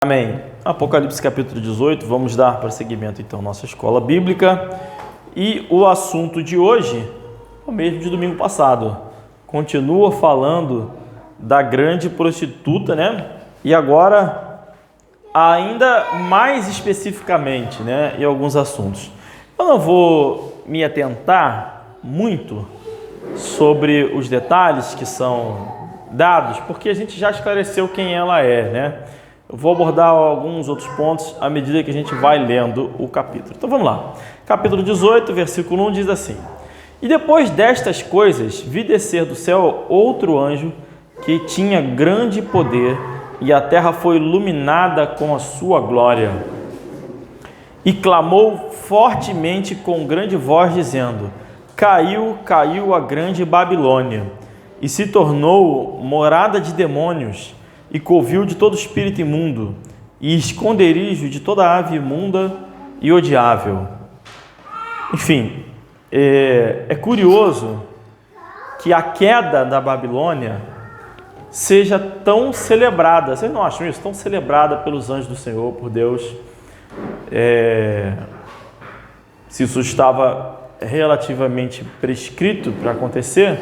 Amém. Apocalipse capítulo 18, vamos dar prosseguimento então à nossa escola bíblica. E o assunto de hoje é o mesmo de domingo passado. Continua falando da grande prostituta, né? E agora, ainda mais especificamente, né? Em alguns assuntos. Eu não vou me atentar muito sobre os detalhes que são dados, porque a gente já esclareceu quem ela é, né? Eu vou abordar alguns outros pontos à medida que a gente vai lendo o capítulo. Então vamos lá. Capítulo 18, versículo 1 diz assim: E depois destas coisas, vi descer do céu outro anjo que tinha grande poder, e a terra foi iluminada com a sua glória. E clamou fortemente com grande voz, dizendo: Caiu, caiu a grande Babilônia, e se tornou morada de demônios, e covil de todo espírito imundo, e esconderijo de toda ave imunda e odiável. Enfim, é curioso que a queda da Babilônia seja tão celebrada. Vocês não acham isso? Tão celebrada pelos anjos do Senhor, por Deus. Se isso estava relativamente prescrito para acontecer,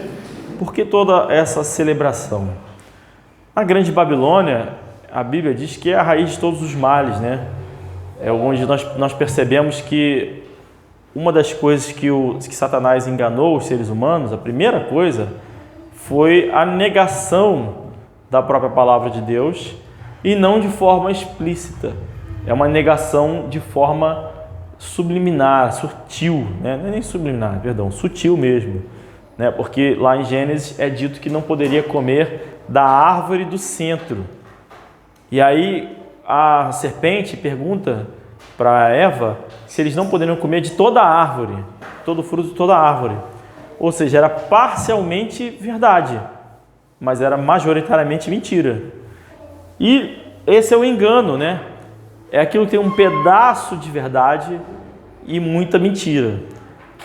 por que toda essa celebração? A grande Babilônia, a Bíblia diz que é a raiz de todos os males, né? É onde nós percebemos que uma das coisas que Satanás enganou os seres humanos, a primeira coisa, foi a negação da própria palavra de Deus, e não de forma explícita. É uma negação de forma subliminar, sutil, né? Não é nem subliminar, perdão, sutil mesmo, né? Porque lá em Gênesis é dito que não poderia comer da árvore do centro. E aí a serpente pergunta para Eva se eles não poderiam comer de toda a árvore, todo o fruto de toda a árvore. Ou seja, era parcialmente verdade, mas era majoritariamente mentira. E esse é o engano, né? É aquilo que tem um pedaço de verdade e muita mentira.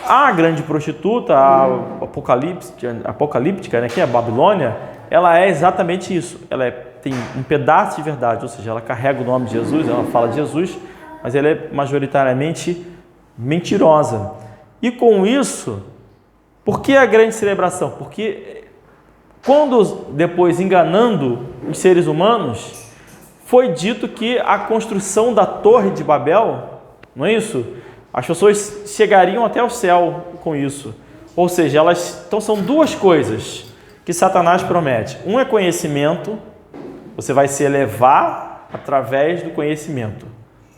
A grande prostituta, a apocalíptica, né, que é a Babilônia, ela é exatamente isso. Ela tem um pedaço de verdade, ou seja, ela carrega o nome de Jesus, ela fala de Jesus, mas ela é majoritariamente mentirosa. E com isso, por que a grande celebração? Porque quando depois, enganando os seres humanos, foi dito que a construção da Torre de Babel, não é isso? As pessoas chegariam até o céu com isso. Ou seja, então são duas coisas que Satanás promete. Um é conhecimento, você vai se elevar através do conhecimento,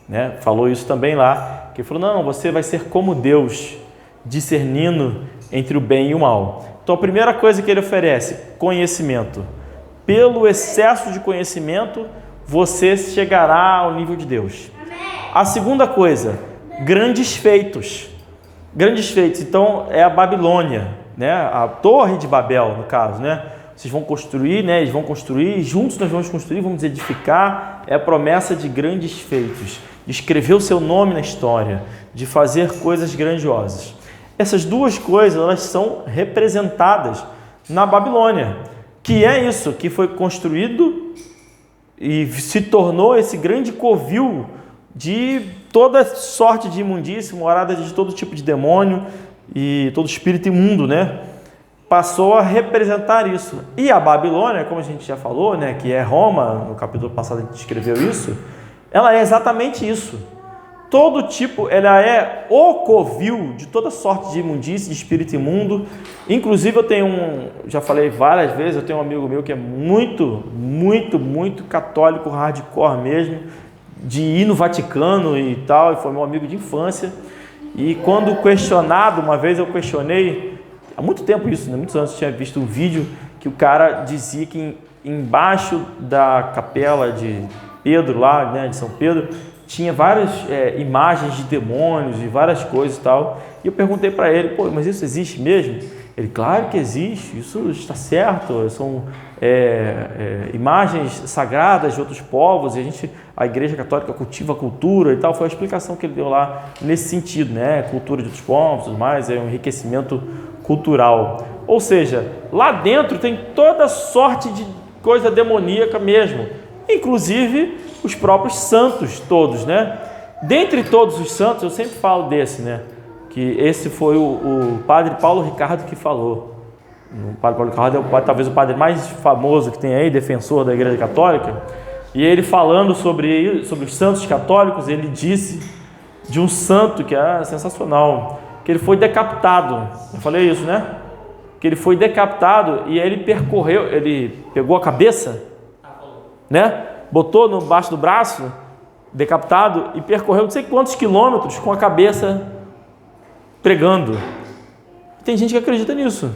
né? Falou isso também lá, que ele falou, não, você vai ser como Deus, discernindo entre o bem e o mal. Então a primeira coisa que ele oferece, conhecimento. Pelo excesso de conhecimento, você chegará ao nível de Deus. A segunda coisa, grandes feitos. Grandes feitos, então é a Babilônia, né? A Torre de Babel, no caso, né? Vocês vão construir, né? Eles vão construir, juntos nós vamos construir, vamos edificar. É a promessa de grandes feitos, de escrever o seu nome na história, de fazer coisas grandiosas. Essas duas coisas, elas são representadas na Babilônia, que é isso, que foi construído e se tornou esse grande covil de toda sorte de imundícia, morada de todo tipo de demônio e todo espírito imundo, né? Passou a representar isso. E a Babilônia, como a gente já falou, né, que é Roma, no capítulo passado a gente escreveu isso, ela é exatamente isso. Todo tipo, ela é o covil de toda sorte de imundícia, de espírito imundo. Inclusive já falei várias vezes, eu tenho um amigo meu que é muito católico, hardcore mesmo, de ir no Vaticano e tal, e foi meu amigo de infância. E quando questionado, uma vez eu questionei, há muito tempo isso, né? Muitos anos eu tinha visto um vídeo que o cara dizia que embaixo da capela de Pedro lá, né, de São Pedro, tinha várias imagens de demônios e várias coisas e tal. E eu perguntei para ele, pô, mas isso existe mesmo? Ele, claro que existe, isso está certo, são imagens sagradas de outros povos, e a Igreja Católica cultiva a cultura e tal. Foi a explicação que ele deu lá nesse sentido, né? Cultura de outros povos, tudo mais, é um enriquecimento cultural. Ou seja, lá dentro tem toda sorte de coisa demoníaca mesmo, inclusive os próprios santos todos, né? Dentre todos os santos, eu sempre falo desse, né? Que esse foi o padre Paulo Ricardo que falou. O padre Paulo Ricardo é talvez o padre mais famoso que tem aí, defensor da Igreja Católica. E ele falando sobre os santos católicos, ele disse de um santo que é sensacional, que ele foi decapitado. Eu falei isso, né? Que ele foi decapitado e ele pegou a cabeça, né? Botou no baixo do braço, decapitado, e percorreu não sei quantos quilômetros com a cabeça pregando. Tem gente que acredita nisso.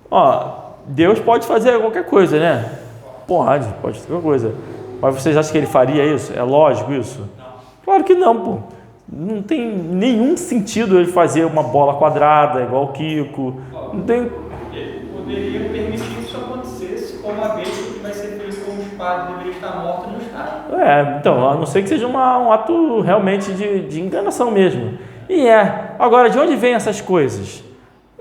Ó, Deus pode fazer qualquer coisa, né? Pode fazer qualquer coisa. Mas vocês acham que ele faria isso? É lógico isso? Claro que não, pô. Não tem nenhum sentido ele fazer uma bola quadrada igual o Kiko. Não tem... Ele poderia permitir que isso acontecesse, como a vez que vai ser feito com o padre deveria estar morto no estado. Então, a não ser que seja um ato realmente de enganação mesmo. Agora, de onde vêm essas coisas?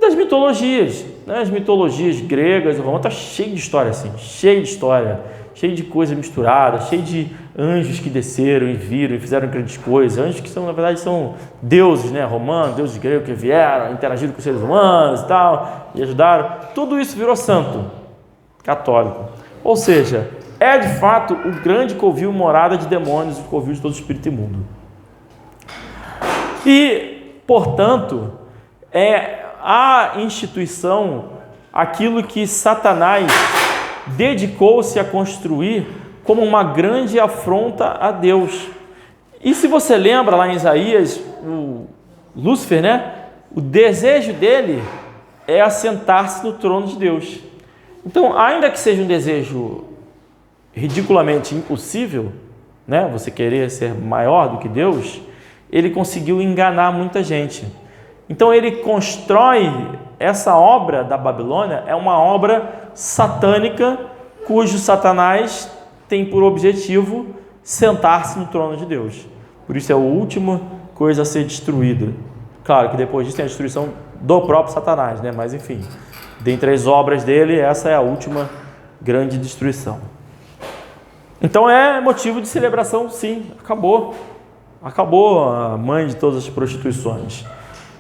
Das mitologias, né? As mitologias gregas, o Romano está cheio de história assim, cheio de coisa misturada, cheio de anjos que desceram e viram e fizeram grandes coisas, anjos que na verdade são deuses, né? Romanos, deuses gregos que vieram, interagiram com os seres humanos e tal, e ajudaram. Tudo isso virou santo católico. Ou seja, é de fato o grande covil morada de demônios, o covil de todo espírito imundo. E, portanto, a instituição, aquilo que Satanás dedicou-se a construir como uma grande afronta a Deus. E se você lembra lá em Isaías, o Lúcifer, né? O desejo dele é assentar-se no trono de Deus. Então, ainda que seja um desejo ridiculamente impossível, né? Você querer ser maior do que Deus, ele conseguiu enganar muita gente. Então ele constrói essa obra da Babilônia, é uma obra satânica, cujo Satanás tem por objetivo sentar-se no trono de Deus. Por isso é a última coisa a ser destruída. Claro que depois disso tem a destruição do próprio Satanás, né? Mas enfim, dentre as obras dele, essa é a última grande destruição. Então é motivo de celebração, sim, acabou a mãe de todas as prostituições.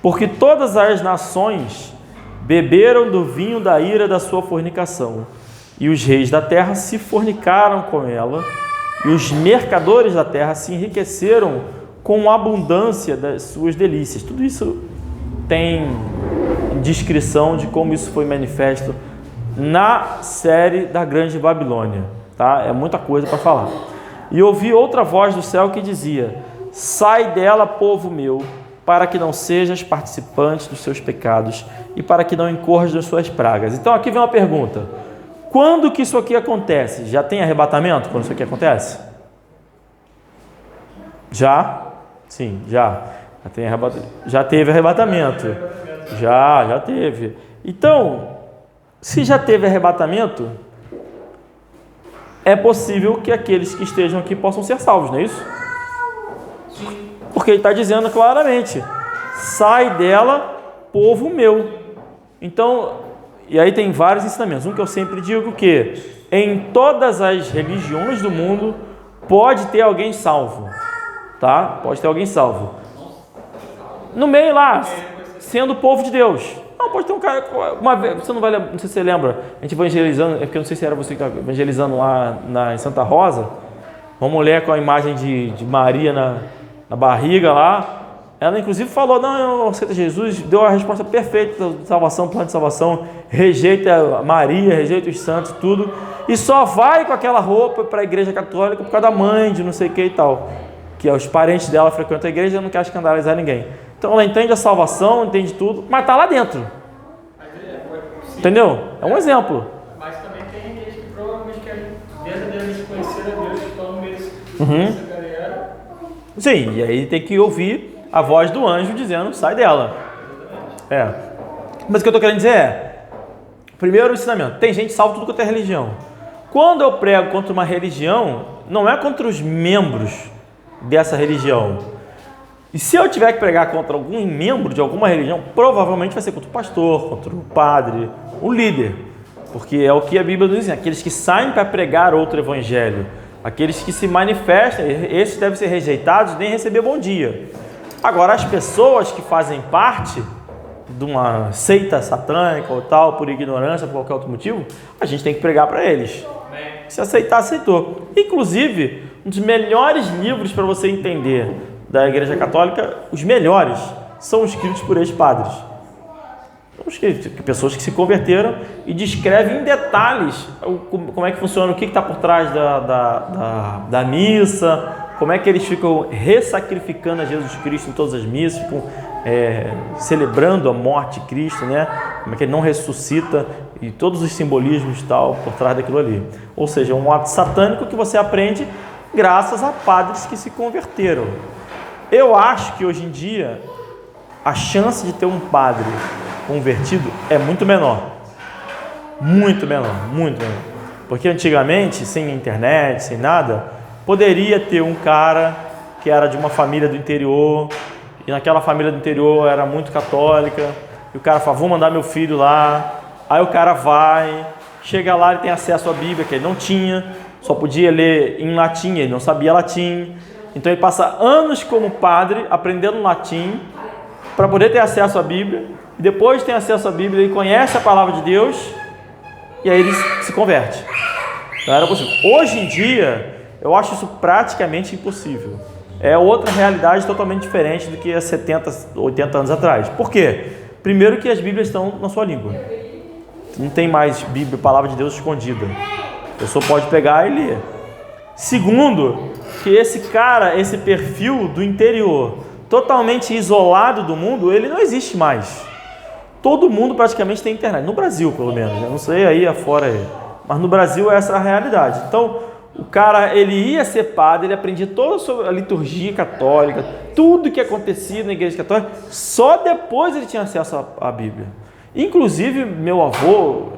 Porque todas as nações beberam do vinho da ira da sua fornicação, e os reis da terra se fornicaram com ela, e os mercadores da terra se enriqueceram com a abundância das suas delícias. Tudo isso tem descrição de como isso foi manifesto na série da Grande Babilônia, tá? É muita coisa para falar. E ouvi outra voz do céu que dizia: sai dela, povo meu, para que não sejas participante dos seus pecados e para que não incorras nas suas pragas. Então aqui vem uma pergunta: quando que isso aqui acontece? Já tem arrebatamento quando isso aqui acontece? Já? Sim, já tem arrebatamento. Já teve arrebatamento. Já teve. Então, se já teve arrebatamento, é possível que aqueles que estejam aqui possam ser salvos, não é isso? Porque ele está dizendo claramente: sai dela, povo meu. Então, e aí tem vários ensinamentos. Um que eu sempre digo que em todas as religiões do mundo pode ter alguém salvo, tá? Pode ter alguém salvo. No meio lá, sendo o povo de Deus. Não, pode ter um cara, uma vez, você não vai lembrar, não sei se você lembra, a gente evangelizando, é porque eu não sei se era você que estava evangelizando lá em Santa Rosa, uma mulher com a imagem de Maria na barriga lá, ela inclusive falou: não, eu aceito Jesus, deu a resposta perfeita de salvação, plano de salvação, rejeita Maria, rejeita os santos, tudo, e só vai com aquela roupa para a igreja católica por causa da mãe, de não sei o que e tal, que os parentes dela frequentam a igreja e não quer escandalizar ninguém. Então ela entende a salvação, entende tudo, mas está lá dentro. Entendeu? É um exemplo. Mas também tem igreja que provavelmente quer, dentro deles, conhecer a Deus, que estão no meio dessa galera. Sim, e aí tem que ouvir a voz do anjo dizendo: sai dela. Mas o que eu estou querendo dizer é: primeiro ensinamento, tem gente salva tudo quanto é religião. Quando eu prego contra uma religião, não é contra os membros dessa religião. E se eu tiver que pregar contra algum membro de alguma religião, provavelmente vai ser contra o pastor, contra o padre, o líder. porque é o que a Bíblia nos ensina, aqueles que saem para pregar outro evangelho, aqueles que se manifestam, esses devem ser rejeitados, nem receber bom dia. Agora, as pessoas que fazem parte de uma seita satânica ou tal, por ignorância, por qualquer outro motivo, a gente tem que pregar para eles. Se aceitar, aceitou. Inclusive, um dos melhores livros para você entender da Igreja Católica, os melhores, são escritos por ex-padres. Pessoas que se converteram e descrevem em detalhes como é que funciona, o que está por trás da missa, como é que eles ficam ressacrificando a Jesus Cristo em todas as missas, ficam celebrando a morte de Cristo, né? Como é que ele não ressuscita e todos os simbolismos e tal por trás daquilo ali. Ou seja, um ato satânico que você aprende graças a padres que se converteram. Eu acho que hoje em dia a chance de ter um padre convertido é muito menor. Muito menor, muito menor. Porque antigamente, sem internet, sem nada, poderia ter um cara que era de uma família do interior, e naquela família do interior era muito católica, e o cara fala, vou mandar meu filho lá. Aí o cara vai, chega lá, ele tem acesso à Bíblia, que ele não tinha, só podia ler em latim, ele não sabia latim. Então ele passa anos como padre, aprendendo latim, para poder ter acesso à Bíblia. E depois de ter acesso à Bíblia, ele conhece a palavra de Deus, e aí ele se converte. Não era possível. Hoje em dia, eu acho isso praticamente impossível. É outra realidade totalmente diferente do que há 70, 80 anos atrás. Por quê? Primeiro que as Bíblias estão na sua língua. Não tem mais Bíblia, palavra de Deus escondida. A pessoa pode pegar e ler. Segundo, que esse cara, esse perfil do interior, totalmente isolado do mundo, ele não existe mais. Todo mundo praticamente tem internet. No Brasil, pelo menos. Eu não sei aí afora aí. Mas no Brasil essa é a realidade. Então, o cara, ele ia ser padre, ele aprendia toda sobre a liturgia católica, tudo que acontecia na igreja católica, só depois ele tinha acesso à Bíblia. Inclusive, meu avô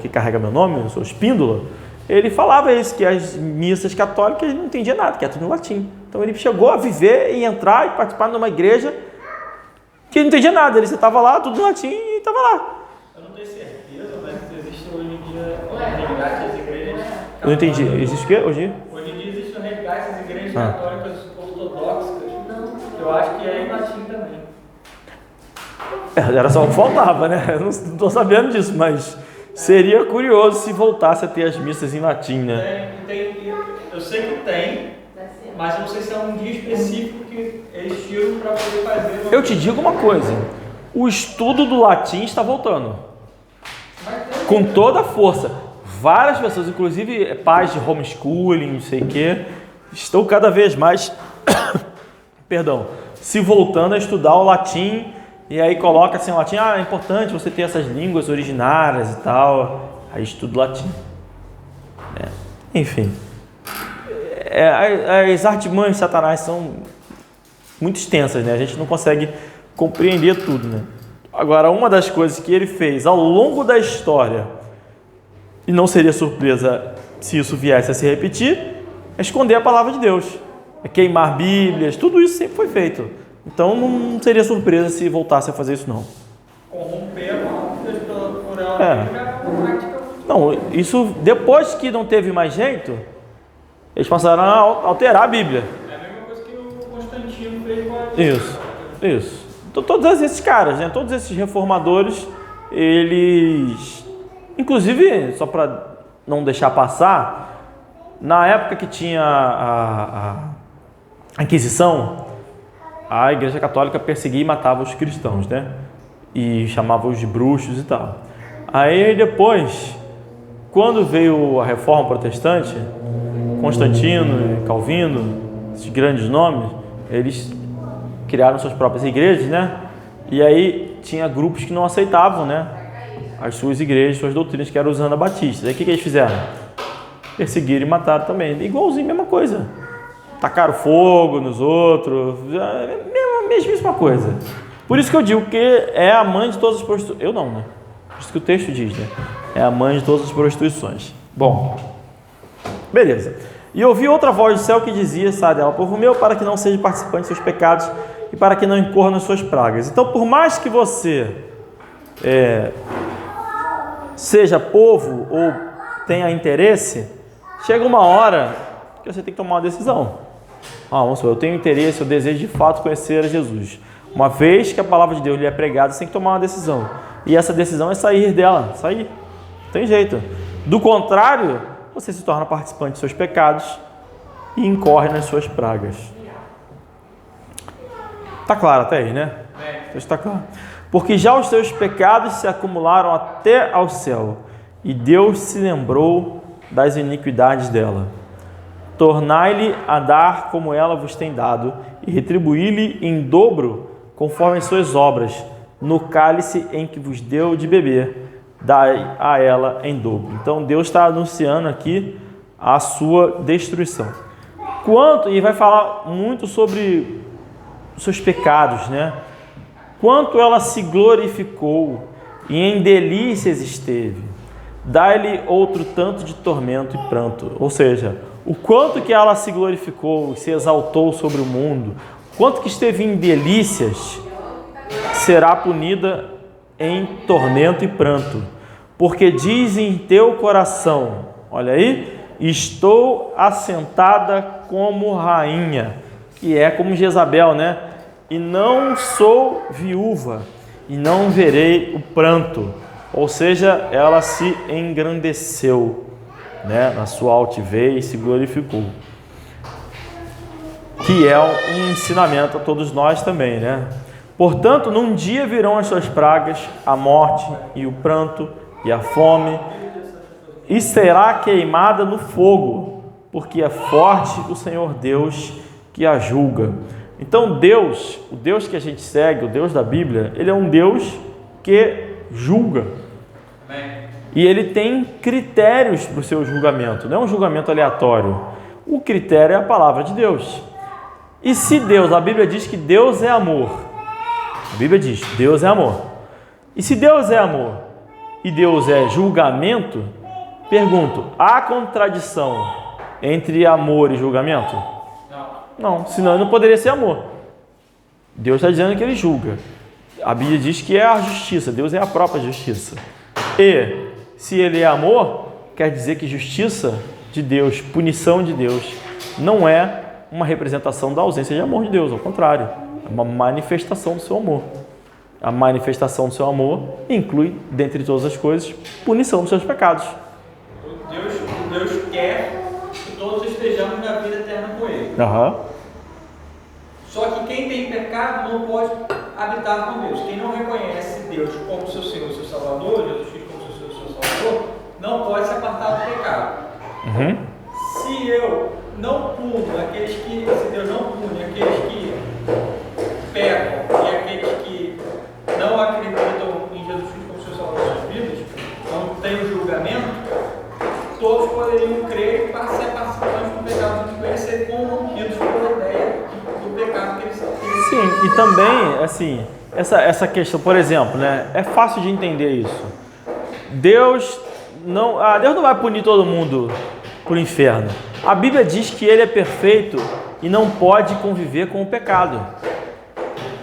que carrega meu nome, eu sou Espíndola, ele falava isso, que as missas católicas ele não entendia nada, que é tudo em latim. Então ele chegou a viver e entrar e participar de uma igreja que ele não entendia nada, ele estava lá, tudo em latim e estava lá. Eu não tenho certeza, mas existe hoje em dia resgate às igrejas católicas. Eu não entendi, existe o quê hoje? Hoje em dia existe um resgate às igrejas católicas ortodoxas, eu acho que é em latim também. Era só o que faltava, né? Eu não estou sabendo disso, mas seria curioso se voltasse a ter as missas em latim, né? Eu sei que tem, mas eu não sei se é um dia específico que eles tiram para poder fazer. Eu te digo uma coisa, o estudo do latim está voltando, com toda a força. Várias pessoas, inclusive pais de homeschooling, não sei o quê, estão cada vez mais, se voltando a estudar o latim. E aí coloca assim o latim, é importante você ter essas línguas originárias e tal. Aí estuda latim. Enfim. As artimanhas de Satanás são muito extensas, né? A gente não consegue compreender tudo, né? Agora, uma das coisas que ele fez ao longo da história, e não seria surpresa se isso viesse a se repetir, é esconder a palavra de Deus. É queimar Bíblias, tudo isso sempre foi feito. Então não seria surpresa se voltasse a fazer isso, não. Corromper por ela é uma prática. Não, isso depois que não teve mais jeito, eles passaram a alterar a Bíblia. É a mesma coisa que o Constantino fez com a Isso. Então, todos esses caras, né, todos esses reformadores, eles... Inclusive, só para não deixar passar, na época que tinha a Inquisição, a Igreja Católica perseguia e matava os cristãos, né? E chamava-os de bruxos e tal. Aí depois, quando veio a Reforma Protestante, Constantino e Calvino, esses grandes nomes, eles criaram suas próprias igrejas, né? E aí tinha grupos que não aceitavam, né? As suas igrejas, suas doutrinas, que eram os anabatistas. Aí o que eles fizeram? Perseguiram e mataram também. Igualzinho, mesma coisa. Tacaram fogo nos outros, mesma coisa. Por isso que eu digo que é a mãe de todas as prostituições. Eu não, né? Por isso que o texto diz, né? É a mãe de todas as prostituições. Bom, beleza. E ouvi outra voz do céu que dizia, sabe dela, povo meu, para que não seja participante de seus pecados e para que não incorra nas suas pragas. Então, por mais que você seja povo ou tenha interesse, chega uma hora que você tem que tomar uma decisão. Vamos supor, eu tenho interesse, eu desejo de fato conhecer a Jesus. Uma vez que a palavra de Deus lhe é pregada, você tem que tomar uma decisão. E essa decisão é sair dela, sair. Não tem jeito. Do contrário, você se torna participante de seus pecados e incorre nas suas pragas. Está claro até aí, né? Está claro. Porque já os seus pecados se acumularam até ao céu, e Deus se lembrou das iniquidades dela. Tornai-lhe a dar como ela vos tem dado, e retribuí-lhe em dobro, conforme as suas obras, no cálice em que vos deu de beber, dai a ela em dobro. Então Deus está anunciando aqui a sua destruição. E vai falar muito sobre os seus pecados, né? Quanto ela se glorificou e em delícias esteve, dai-lhe outro tanto de tormento e pranto. Ou seja, o quanto que ela se glorificou e se exaltou sobre o mundo, quanto que esteve em delícias, será punida em tormento e pranto. Porque diz em teu coração, olha aí, estou assentada como rainha, que é como Jezabel, né? E não sou viúva, e não verei o pranto. Ou seja, ela se engrandeceu, né? Na sua altivez, se glorificou. Que é um ensinamento a todos nós também, né? Portanto, num dia virão as suas pragas, a morte e o pranto e a fome, e será queimada no fogo, porque é forte o Senhor Deus que a julga. Então Deus, o Deus que a gente segue, o Deus da Bíblia, ele é um Deus que julga. E ele tem critérios para o seu julgamento, não é um julgamento aleatório. O critério é a palavra de Deus. E se Deus, a Bíblia diz que Deus é amor. A Bíblia diz, Deus é amor. E se Deus é amor e Deus é julgamento, pergunto, há contradição entre amor e julgamento? Não, senão ele não poderia ser amor. Deus está dizendo que ele julga. A Bíblia diz que é a justiça, Deus é a própria justiça. E se ele é amor, quer dizer que justiça de Deus, punição de Deus, não é uma representação da ausência de amor de Deus, ao contrário, é uma manifestação do seu amor. A manifestação do seu amor inclui, dentre todas as coisas, punição dos seus pecados. Deus quer que todos estejamos na vida eterna com Ele. Só que quem tem pecado não pode habitar com Deus. Quem não reconhece Deus como seu Senhor, seu Salvador, Jesus Cristo como seu Senhor, seu Salvador, não pode se apartar do pecado. Se eu não puno aqueles que, se Deus não pune aqueles que pecam e aqueles que não acreditam em Jesus Cristo como seu Salvador das suas vidas, não tem o julgamento, todos poderiam crer para ser participantes do pecado de Deus e ser corrompidos pela ideia do pecado que eles são. Sim, e também, assim, essa questão, por exemplo, né, é fácil de entender isso. Deus não vai punir todo mundo para o inferno. A Bíblia diz que ele é perfeito e não pode conviver com o pecado.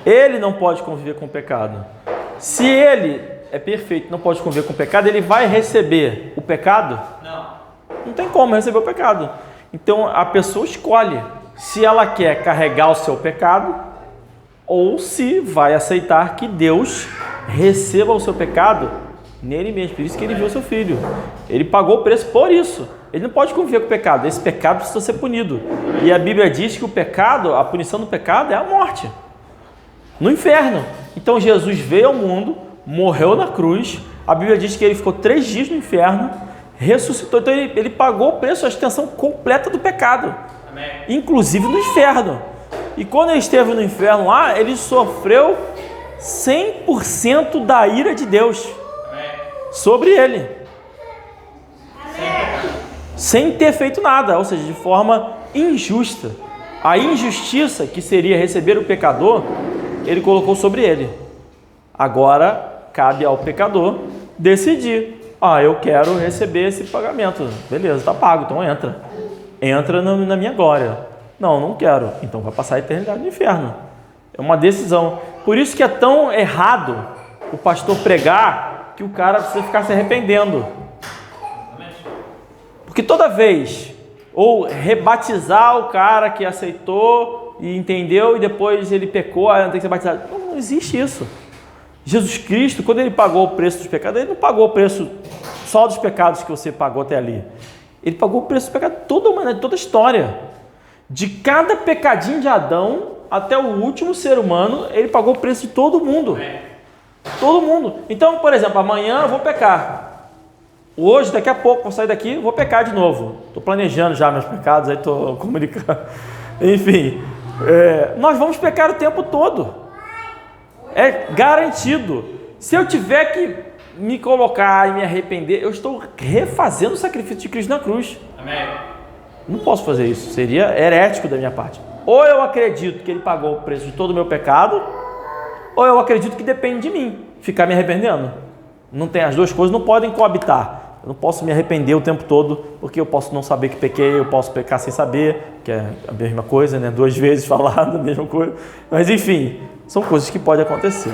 Ele não pode conviver com o pecado. Se ele é perfeito e não pode conviver com o pecado, ele vai receber o pecado? Não tem como receber o pecado. Então a pessoa escolhe se ela quer carregar o seu pecado ou se vai aceitar que Deus receba o seu pecado nele mesmo. Por isso que ele enviou seu filho. Ele pagou o preço por isso. Ele não pode conviver com o pecado. Esse pecado precisa ser punido. E a Bíblia diz que o pecado, a punição do pecado é a morte. No inferno. Então Jesus veio ao mundo, morreu na cruz. A Bíblia diz que ele ficou 3 dias no inferno, ressuscitou. Então ele pagou o preço, a extensão completa do pecado. Amém. Inclusive no inferno. E quando ele esteve no inferno lá, ele sofreu 100% da ira de Deus. Amém. Sobre ele. Sem ter feito nada, ou seja, de forma injusta. A injustiça que seria receber o pecador, ele colocou sobre ele. Agora cabe ao pecador decidir. Eu quero receber esse pagamento. Beleza, está pago, então entra. Entra na minha glória. Não quero. Então vai passar a eternidade no inferno. É uma decisão. Por isso que é tão errado o pastor pregar que o cara precisa ficar se arrependendo. Porque toda vez, ou rebatizar o cara que aceitou e entendeu e depois ele pecou, não tem que ser batizado. Não existe isso. Jesus Cristo, quando ele pagou o preço dos pecados, ele não pagou o preço só dos pecados que você pagou até ali. Ele pagou o preço dos pecados de toda a humanidade, de toda a história. De cada pecadinho de Adão até o último ser humano, ele pagou o preço de todo mundo. Todo mundo. Então, por exemplo, amanhã eu vou pecar. Hoje, daqui a pouco, vou sair daqui, vou pecar de novo. Estou planejando já meus pecados, aí estou comunicando. Enfim, nós vamos pecar o tempo todo. É garantido. Se eu tiver que me colocar e me arrepender, eu estou refazendo o sacrifício de Cristo na cruz. Amém. Não posso fazer isso, seria herético da minha parte. Ou eu acredito que ele pagou o preço de todo o meu pecado, ou eu acredito que depende de mim ficar me arrependendo. Não tem, as duas coisas não podem coabitar. Eu não posso me arrepender o tempo todo, porque eu posso não saber que pequei, eu posso pecar sem saber, que é a mesma coisa, né? 2 vezes falado, a mesma coisa. Mas enfim, são coisas que podem acontecer.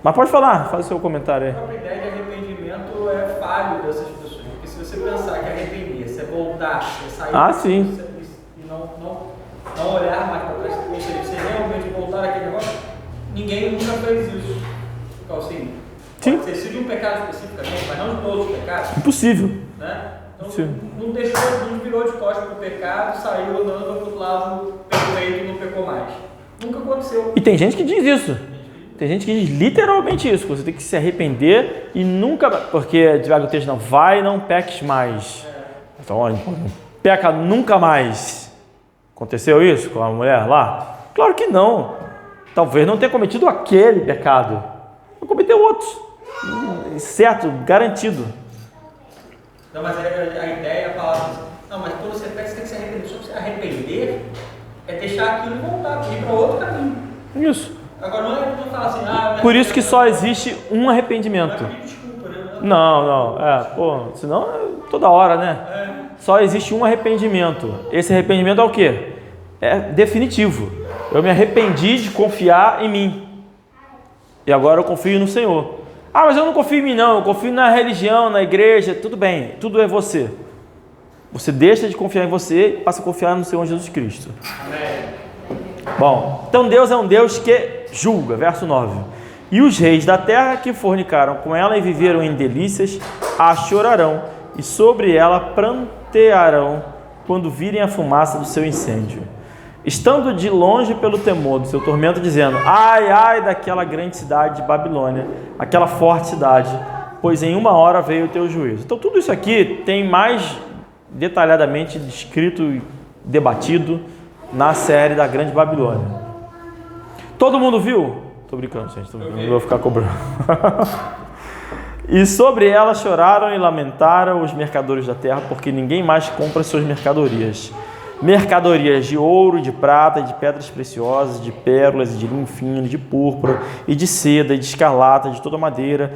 Mas pode falar, faz o seu comentário aí. A própria ideia de arrependimento é falho dessas pessoas, porque se você pensar que arrepender-se é voltar, é sair sim. E não olhar mais para trás, ou seja, você realmente voltar àquele negócio, ninguém nunca fez isso. Então, assim, sim. Pode ter sido um pecado especificamente, mas não de todos os pecados. Impossível. Né? Então, Sim. não deixou, não virou de costas para o pecado, saiu andando para o outro lado perfeito e não pecou mais. Nunca aconteceu. E tem gente que diz isso. Tem gente que diz literalmente isso, que você tem que se arrepender e nunca, porque devagar o texto não, vai, não peques mais. Então, olha, não peca nunca mais. Aconteceu isso com a mulher lá? Claro que não. Talvez não tenha cometido aquele pecado, mas cometeu outros. Certo, garantido. Não, mas a ideia, a palavra, não, mas quando você peca, você tem que se arrepender. Só que se arrepender é deixar aquilo e voltar, ir para outro caminho. Isso. Agora não é falar assim, por isso que só existe um arrependimento. Não é pedir desculpa, né? Não. Senão é toda hora, né? Só existe um arrependimento. Esse arrependimento é o quê? É definitivo. Eu me arrependi de confiar em mim. E agora eu confio no Senhor. Ah, mas eu não confio em mim não, eu confio na religião, na igreja. Tudo bem, tudo é você. Você deixa de confiar em você e passa a confiar no Senhor Jesus Cristo. Amém. Bom, então Deus é um Deus que julga, verso 9. E os reis da terra que fornicaram com ela e viveram em delícias, a chorarão, e sobre ela prantearão quando virem a fumaça do seu incêndio. Estando de longe pelo temor do seu tormento, dizendo, ai, ai daquela grande cidade de Babilônia, aquela forte cidade, pois em 1 hora veio o teu juízo. Então tudo isso aqui tem mais detalhadamente descrito e debatido na série da Grande Babilônia. Todo mundo viu? Tô brincando, gente. Não vou ficar cobrando. E sobre ela choraram e lamentaram os mercadores da terra, porque ninguém mais compra suas mercadorias. Mercadorias de ouro, de prata, de pedras preciosas, de pérolas, de linho fino, de púrpura, e de seda, e de escarlata, de toda madeira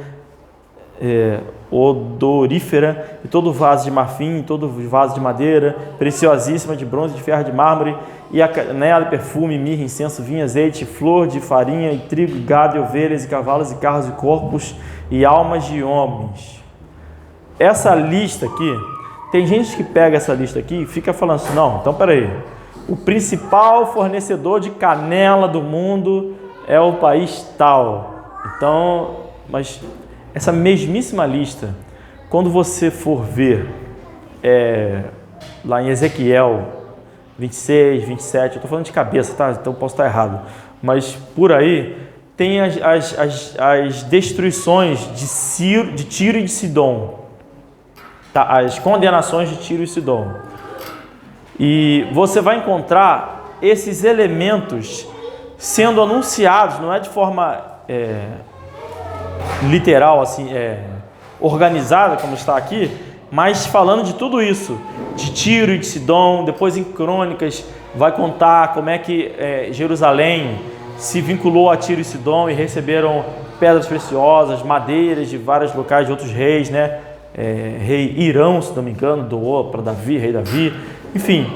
odorífera, e todo vaso de marfim, e todo vaso de madeira, preciosíssima, de bronze, de ferro, de mármore, e a canela, perfume, mirra, incenso, vinho, azeite, flor de farinha, e trigo, gado, e ovelhas, e cavalos, e carros, e corpos, e almas de homens. Essa lista aqui, tem gente que pega essa lista aqui e fica falando assim, não, então peraí, o principal fornecedor de canela do mundo é o país tal. Então, mas essa mesmíssima lista, quando você for ver lá em Ezequiel 26, 27, eu estou falando de cabeça, tá? Então posso estar errado, mas por aí tem as destruições de Tiro e de Sidom, tá? As condenações de Tiro e Sidom. E você vai encontrar esses elementos sendo anunciados, não é de forma literal, assim, organizada como está aqui, mas falando de tudo isso, de Tiro e de Sidom. Depois em Crônicas vai contar como é que Jerusalém se vinculou a Tiro e Sidom e receberam pedras preciosas, madeiras de vários locais de outros reis, né? Rei Irão, se não me engano, doou para Davi, rei Davi. Enfim,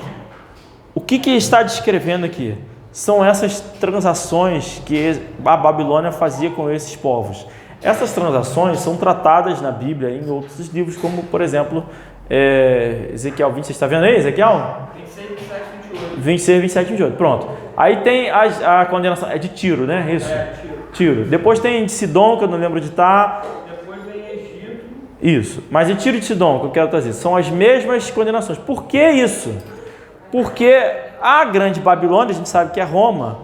o que está descrevendo aqui? são essas transações que a Babilônia fazia com esses povos. Essas transações são tratadas na Bíblia em outros livros, como, por exemplo, Ezequiel 20, você está vendo aí, Ezequiel? 26, 27, 28. 26, 27, 28, pronto. Aí tem a condenação, é de Tiro, né? Isso? Tiro. Depois tem de Sidom, que eu não lembro de estar. Depois vem Egito. Isso. Mas de Tiro e de Sidom, que eu quero trazer, são as mesmas condenações. Por que isso? Porque a grande Babilônia, a gente sabe que é Roma,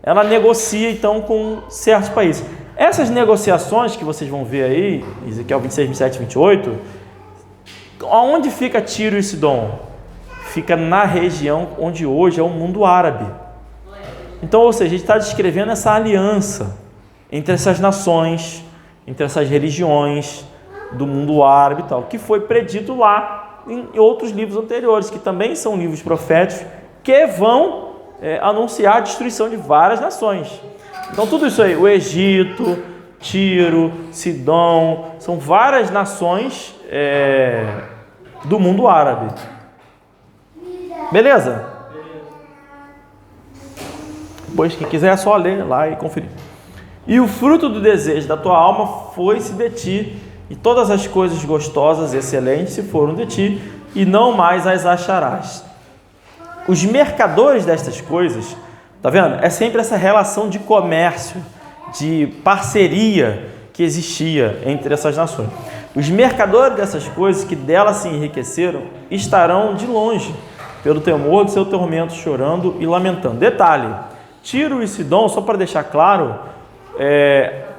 ela negocia então com certos países. Essas negociações que vocês vão ver aí, Ezequiel 26, 27, 28, onde fica Tiro e Sidom? Fica na região onde hoje é o mundo árabe. Então, ou seja, a gente está descrevendo essa aliança entre essas nações, entre essas religiões do mundo árabe e tal, que foi predito lá em outros livros anteriores, que também são livros proféticos, que vão anunciar a destruição de várias nações. Então, tudo isso aí, o Egito, Tiro, Sidom, são várias nações do mundo árabe. Beleza? Depois, quem quiser, é só ler lá e conferir. E o fruto do desejo da tua alma foi-se de ti, e todas as coisas gostosas e excelentes se foram de ti, e não mais as acharás. Os mercadores destas coisas, tá vendo? É sempre essa relação de comércio, de parceria que existia entre essas nações. Os mercadores dessas coisas que delas se enriqueceram estarão de longe, pelo temor do seu tormento, chorando e lamentando. Detalhe, Tiro e Sidom, só para deixar claro,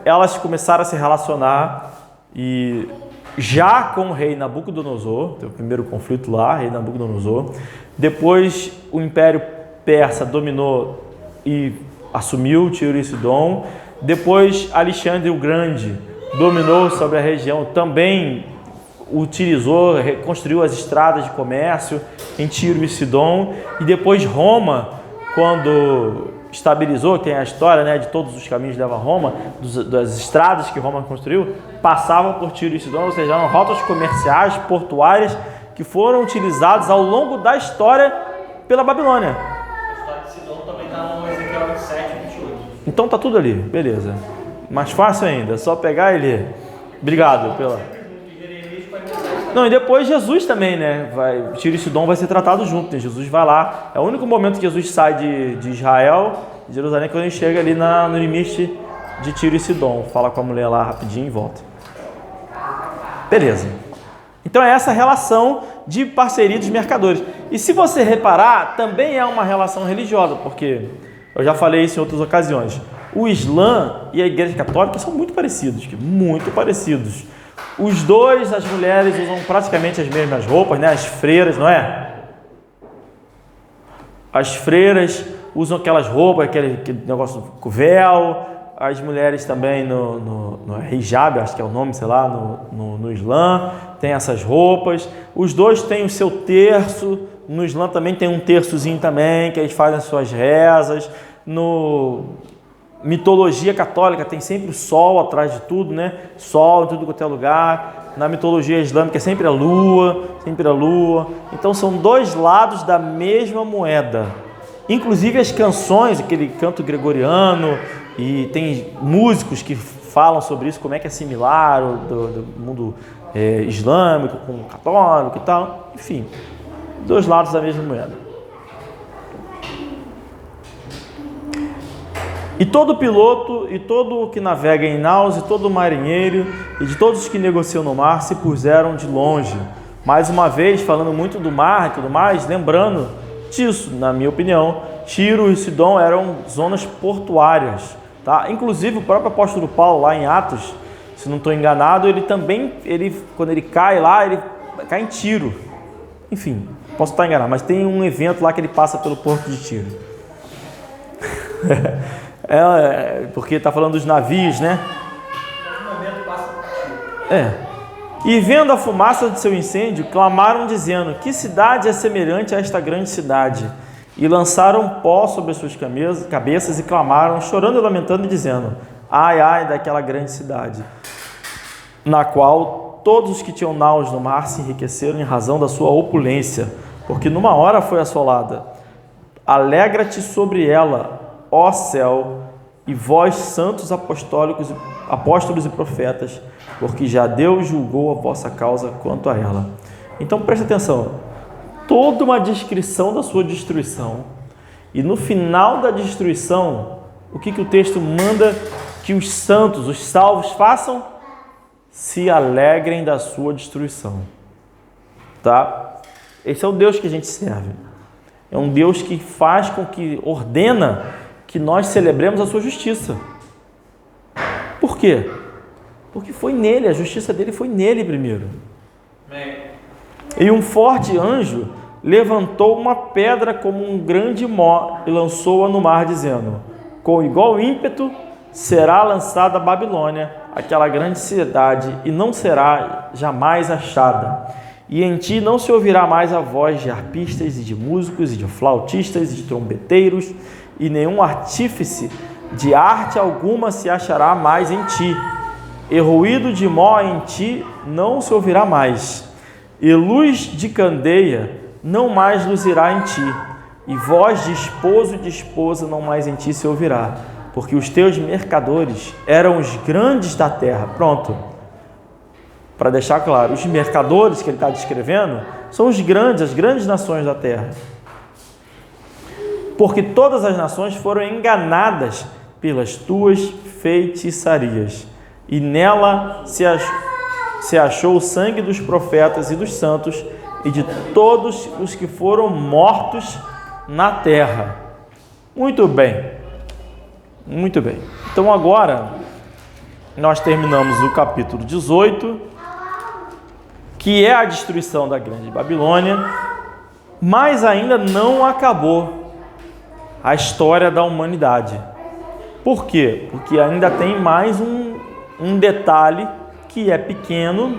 elas começaram a se relacionar e já com o rei Nabucodonosor, teve o primeiro conflito lá, rei Nabucodonosor. Depois o Império Persa dominou e assumiu Tiro e Sidom. Depois Alexandre o Grande dominou sobre a região, também utilizou, reconstruiu as estradas de comércio em Tiro e Sidom. E depois Roma, quando estabilizou, tem a história, né, de todos os caminhos que levam a Roma, das estradas que Roma construiu, passavam por Tiro e Sidom, ou seja, eram rotas comerciais, portuárias, que foram utilizadas ao longo da história pela Babilônia. A história de Sidom também está no Ezequiel 27 e 28. Então tá tudo ali, beleza. Mais fácil ainda, é só pegar e ler. Obrigado pela... Não, e depois Jesus também, né? Tiro e Sidom vai ser tratado junto, né? Jesus vai lá. É o único momento que Jesus sai de Israel, de Jerusalém, quando ele chega ali no limite de Tiro e Sidom. Fala com a mulher lá rapidinho e volta. Beleza. Então é essa relação de parceria dos mercadores. E se você reparar, também é uma relação religiosa, porque eu já falei isso em outras ocasiões. O Islã e a Igreja Católica são muito parecidos, muito parecidos. Os dois, as mulheres usam praticamente as mesmas roupas, né? As freiras, não é? As freiras usam aquelas roupas, aquele negócio com véu. As mulheres também no hijab, acho que é o nome, sei lá, no Islã, tem essas roupas. Os dois têm o seu terço. No Islã também tem um terçozinho também, que eles fazem as suas rezas. No mitologia católica tem sempre o sol atrás de tudo, né? Sol em tudo quanto é lugar. Na mitologia islâmica é sempre a lua, sempre a lua. Então são dois lados da mesma moeda. Inclusive as canções, aquele canto gregoriano, e tem músicos que falam sobre isso, como é que é similar do mundo islâmico com o católico e tal. Enfim, dois lados da mesma moeda. E todo piloto, e todo o que navega em naus, e todo marinheiro, e de todos os que negociam no mar, se puseram de longe. Mais uma vez, falando muito do mar e tudo mais, lembrando disso, na minha opinião, Tiro e Sidom eram zonas portuárias. Tá? Inclusive, o próprio apóstolo Paulo, lá em Atos, se não estou enganado, quando ele cai lá, ele cai em Tiro. Enfim, posso estar enganado, mas tem um evento lá que ele passa pelo porto de Tiro. Porque está falando dos navios, né? E vendo a fumaça de seu incêndio, clamaram dizendo: que cidade é semelhante a esta grande cidade? E lançaram pó sobre as suas cabeças e clamaram, chorando e lamentando, e dizendo: ai, ai daquela grande cidade, na qual todos os que tinham naus no mar se enriqueceram em razão da sua opulência, porque numa hora foi assolada. Alegra-te sobre ela, ó céu, e vós, santos apóstolos e profetas, porque já Deus julgou a vossa causa quanto a ela. Então preste atenção, toda uma descrição da sua destruição, e no final da destruição, o que o texto manda que os santos, os salvos façam? Se alegrem da sua destruição. Tá? Esse é o Deus que a gente serve. É um Deus que faz com que, ordena que nós celebremos a sua justiça. Por quê? Porque foi nele, a justiça dele foi nele primeiro. E um forte anjo levantou uma pedra como um grande mó e lançou-a no mar, dizendo: com igual ímpeto será lançada a Babilônia, aquela grande cidade, e não será jamais achada. E em ti não se ouvirá mais a voz de arpistas e de músicos e de flautistas e de trombeteiros, e nenhum artífice de arte alguma se achará mais em ti. E ruído de mó em ti não se ouvirá mais, e luz de candeia não mais luzirá em ti, e voz de esposo e de esposa não mais em ti se ouvirá, porque os teus mercadores eram os grandes da terra. Pronto. Para deixar claro, os mercadores que ele está descrevendo são os grandes, as grandes nações da terra. Porque todas as nações foram enganadas pelas tuas feitiçarias, e nela se achou o sangue dos profetas e dos santos e de todos os que foram mortos na terra. Muito bem. Muito bem. Então agora nós terminamos o capítulo 18, que é a destruição da grande Babilônia, mas ainda não acabou a história da humanidade. Por quê? Porque ainda tem mais um detalhe que é pequeno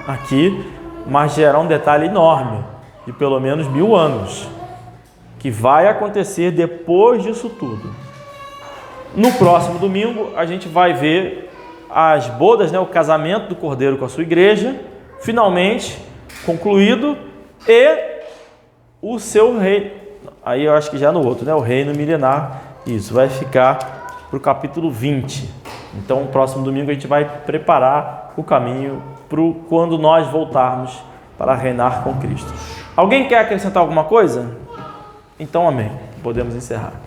aqui, mas gera um detalhe enorme, de pelo menos 1000 anos, que vai acontecer depois disso tudo. No próximo domingo, a gente vai ver as bodas, o casamento do Cordeiro com a sua igreja, finalmente concluído, e o seu reino. Aí eu acho que já no outro, o reino milenar. Isso vai ficar para o capítulo 20. Então, no próximo domingo, a gente vai preparar o caminho para quando nós voltarmos para reinar com Cristo. Alguém quer acrescentar alguma coisa? Então, amém. Podemos encerrar.